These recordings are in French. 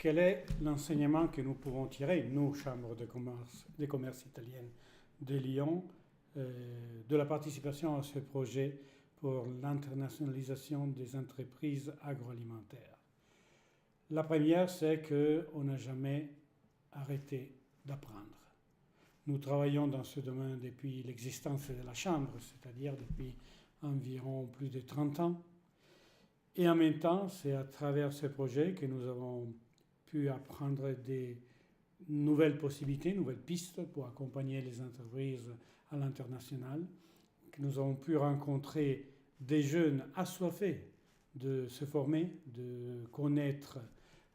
quel est l'enseignement que nous pouvons tirer, nous, Chambre de commerce italienne de Lyon, de la participation à ce projet pour l'internationalisation des entreprises agroalimentaires? La première, c'est qu'on n'a jamais arrêté d'apprendre. Nous travaillons dans ce domaine depuis l'existence de la Chambre, c'est-à-dire depuis environ plus de 30 ans. Et en même temps, c'est à travers ce projet que nous avons pu apprendre des nouvelles possibilités, nouvelles pistes pour accompagner les entreprises à l'international, que nous avons pu rencontrer des jeunes assoiffés de se former, de connaître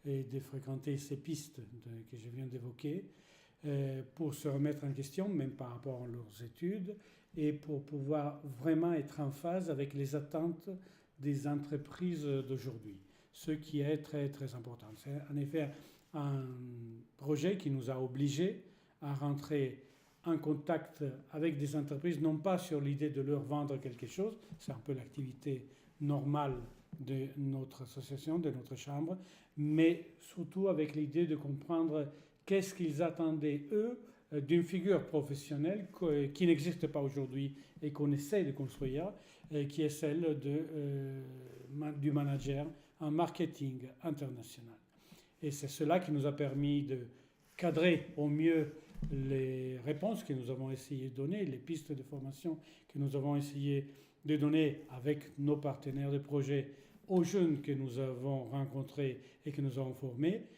et de fréquenter ces pistes que je viens d'évoquer, pour se remettre en question, même par rapport à leurs études, et pour pouvoir vraiment être en phase avec les attentes des entreprises d'aujourd'hui, ce qui est très très important. C'est en effet un projet qui nous a obligés à rentrer en contact avec des entreprises, non pas sur l'idée de leur vendre quelque chose, c'est un peu l'activité normale de notre association, de notre chambre, mais surtout avec l'idée de comprendre qu'est-ce qu'ils attendaient, eux, d'une figure professionnelle qui n'existe pas aujourd'hui et qu'on essaie de construire, qui est celle du manager en marketing international. Et c'est cela qui nous a permis de cadrer au mieux les réponses que nous avons essayé de donner, les pistes de formation que nous avons essayé de donner avec nos partenaires de projet aux jeunes que nous avons rencontrés et que nous avons formés.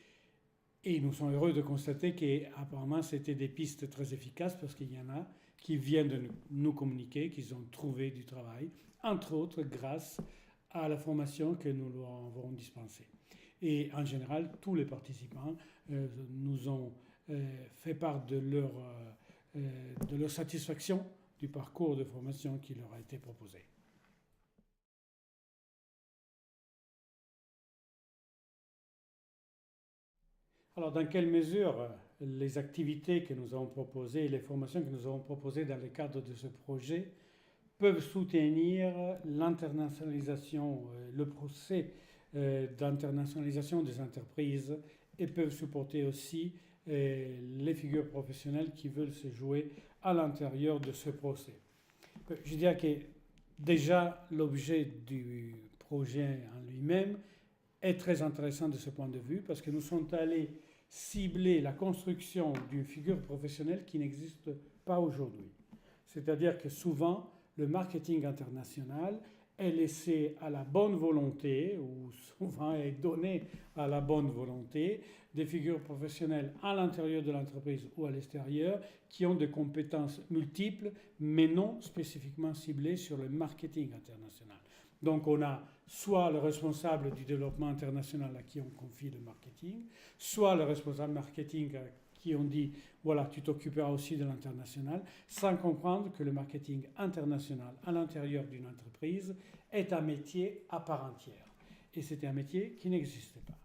Et nous sommes heureux de constater qu'apparemment c'était des pistes très efficaces parce qu'il y en a qui viennent de nous communiquer qu'ils ont trouvé du travail, entre autres grâce à la formation que nous leur avons dispensée. Et en général, tous les participants nous ont fait part de leur satisfaction du parcours de formation qui leur a été proposé. Alors, dans quelle mesure les activités que nous avons proposées, les formations que nous avons proposées dans le cadre de ce projet peuvent soutenir l'internationalisation, le procès d'internationalisation des entreprises et peuvent supporter aussi les figures professionnelles qui veulent se jouer à l'intérieur de ce procès. Je dirais que déjà l'objet du projet en lui-même est très intéressant de ce point de vue parce que nous sommes allés cibler la construction d'une figure professionnelle qui n'existe pas aujourd'hui. C'est-à-dire que souvent, le marketing international est laissé à la bonne volonté, ou souvent est donné à la bonne volonté, des figures professionnelles à l'intérieur de l'entreprise ou à l'extérieur qui ont des compétences multiples, mais non spécifiquement ciblées sur le marketing international. Donc on a soit le responsable du développement international à qui on confie le marketing, soit le responsable marketing à qui on dit voilà, tu t'occuperas aussi de l'international, sans comprendre que le marketing international à l'intérieur d'une entreprise est un métier à part entière. Et c'était un métier qui n'existait pas.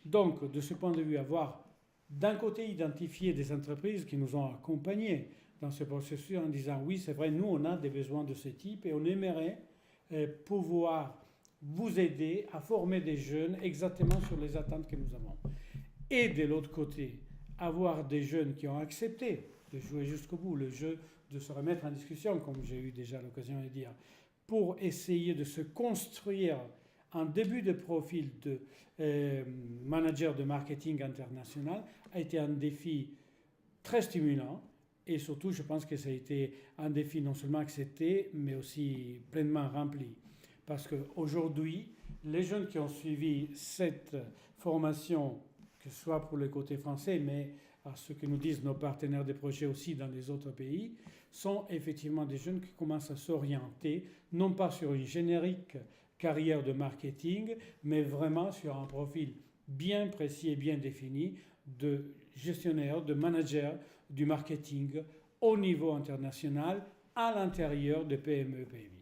Donc, de ce point de vue, avoir d'un côté identifié des entreprises qui nous ont accompagnés dans ce processus en disant oui, c'est vrai, nous on a des besoins de ce type et on aimerait pouvoir vous aider à former des jeunes exactement sur les attentes que nous avons. Et de l'autre côté, avoir des jeunes qui ont accepté de jouer jusqu'au bout le jeu, de se remettre en discussion, comme j'ai eu déjà l'occasion de dire, pour essayer de se construire un début de profil de manager de marketing international a été un défi très stimulant. Et surtout, je pense que ça a été un défi non seulement accepté, mais aussi pleinement rempli. Parce qu'aujourd'hui, les jeunes qui ont suivi cette formation, que ce soit pour le côté français, mais à ce que nous disent nos partenaires de projet aussi dans les autres pays, sont effectivement des jeunes qui commencent à s'orienter, non pas sur une générique carrière de marketing, mais vraiment sur un profil bien précis et bien défini de gestionnaire, de manager du marketing au niveau international, à l'intérieur de PME-PMI.